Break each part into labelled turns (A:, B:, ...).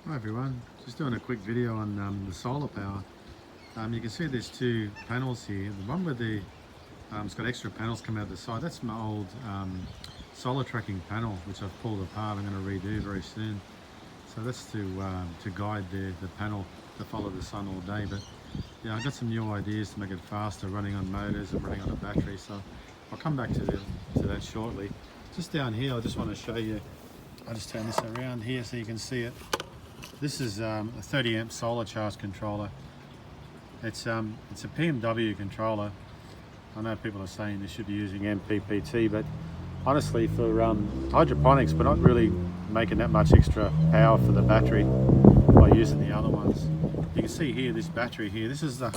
A: Hi everyone, just doing a quick video on the solar power. You can see there's two panels here. The one with it's got extra panels coming out the side. That's my old solar tracking panel, which I've pulled apart. I'm going to redo very soon. So that's to guide the panel to follow the sun all day. But yeah, I've got some new ideas to make it faster, running on motors and running on a battery. So I'll come back to that shortly. Just down here, I just want to show you. I'll just turn this around here so you can see it. This is a 30 amp solar charge controller. It's a PMW controller. I know people are saying they should be using MPPT, but honestly for hydroponics we're not really making that much extra power for the battery by using the other ones. You can see here this battery here, this is the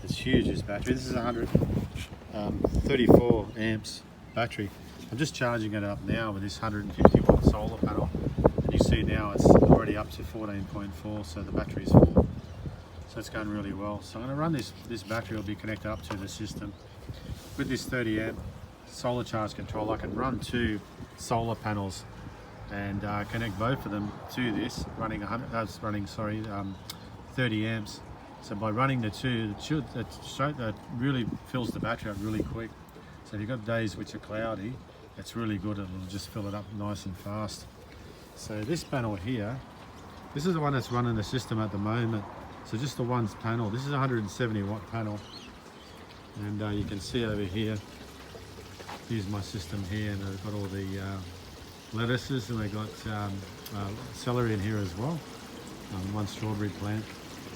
A: it's huge, this battery. This is 134 amps battery. I'm just charging it up now with this 150 watt solar panel. You see now it's already up to 14.4, so the battery is full. So it's going really well. So I'm going to run this battery will be connected up to the system. With this 30 amp solar charge control, I can run two solar panels and connect both of them to this, running 30 amps. So by running the two, that really fills the battery up really quick. So if you've got days which are cloudy, it's really good. It'll just fill it up nice and fast. So this panel here, this is the one that's running the system at the moment. So just the one panel. This is a 170 watt panel. And you can see over here, here's my system here, and I've got all the lettuces, and we've got celery in here as well. One strawberry plant.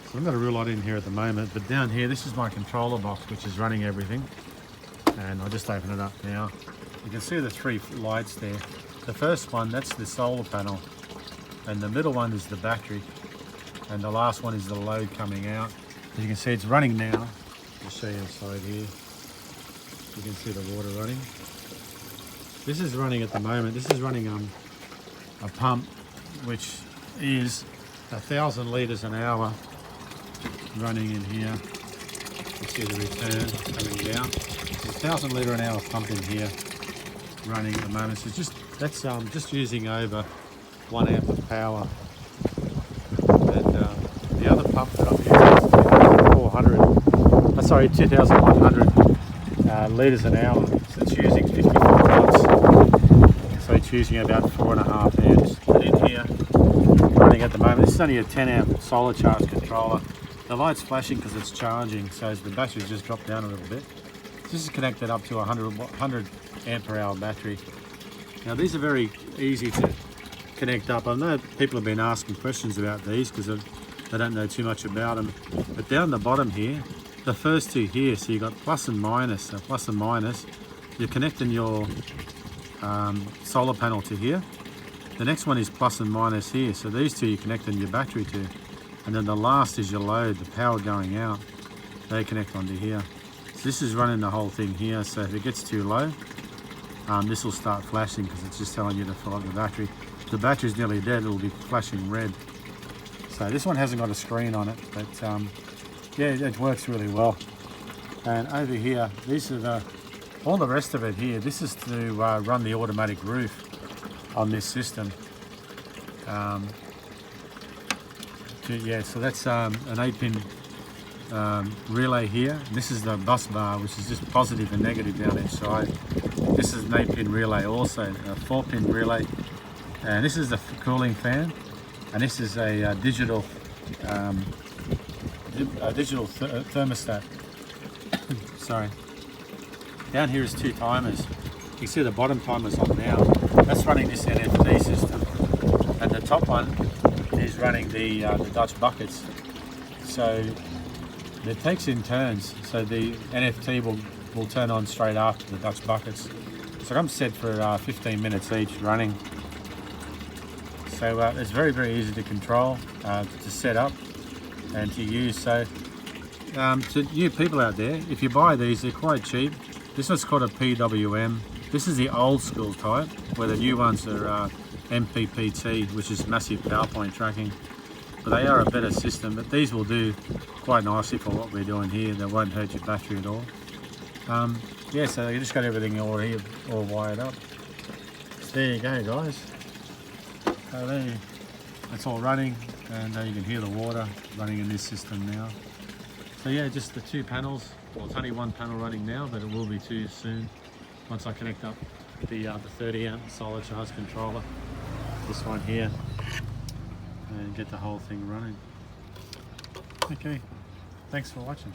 A: So I've got a real lot in here at the moment, but down here, this is my controller box, which is running everything. And I'll just open it up now. You can see the three lights there. The first one, that's the solar panel, and the middle one is the battery, and the last one is the load coming out. As you can see, it's running now. I'll show you inside here. You can see the water running. This is running at the moment. This is running a pump which is 1,000 litres an hour running in here. You see the return coming down. 1,000 litre an hour pump in here running at the moment. So that's just using over 1 amp of power. And the other pump that I'm using is 2,100 litres an hour. So it's using 54 watts. So it's using about 4.5 amps. But in here, running at the moment, this is only a 10 amp solar charge controller. The light's flashing because it's charging, so the battery's just dropped down a little bit. This is connected up to a 100 amp per hour battery. Now these are very easy to connect up. I know people have been asking questions about these because they don't know too much about them. But down the bottom here, the first two here, so you've got plus and minus. So plus and minus, you're connecting your solar panel to here. The next one is plus and minus here. So these two you're connecting your battery to. And then the last is your load, the power going out. They connect onto here. So this is running the whole thing here. So if it gets too low, this will start flashing because it's just telling you to fill up the battery. If the battery's nearly dead, it'll be flashing red. So this one hasn't got a screen on it, but yeah, it works really well. And over here, these are all the rest of it here. This is to run the automatic roof on this system. So that's an 8-pin relay here. This is the bus bar, which is just positive and negative down each side. This is an 8-pin relay also, a 4-pin relay. And this is the cooling fan. And this is a digital thermostat. Sorry. Down here is two timers. You can see the bottom timer's on now. That's running this NFT system. And the top one is running the Dutch buckets. So it takes in turns. So the NFT will turn on straight after the Dutch buckets. So I'm set for 15 minutes each running. So it's very, very easy to control, to set up and to use. So to you people out there, if you buy these, they're quite cheap. This one's called a PWM. This is the old school type, where the new ones are MPPT, which is massive power point tracking. But they are a better system, but these will do quite nicely for what we're doing here. They won't hurt your battery at all. Yeah, so you just got everything all here, all wired up. So there you go, guys. it's all running, and you can hear the water running in this system now. So yeah, just the 2 panels. Well, it's only 1 panel running now, but it will be 2 soon once I connect up the 30-amp solar charge controller, this one here, and get the whole thing running. Okay, thanks for watching.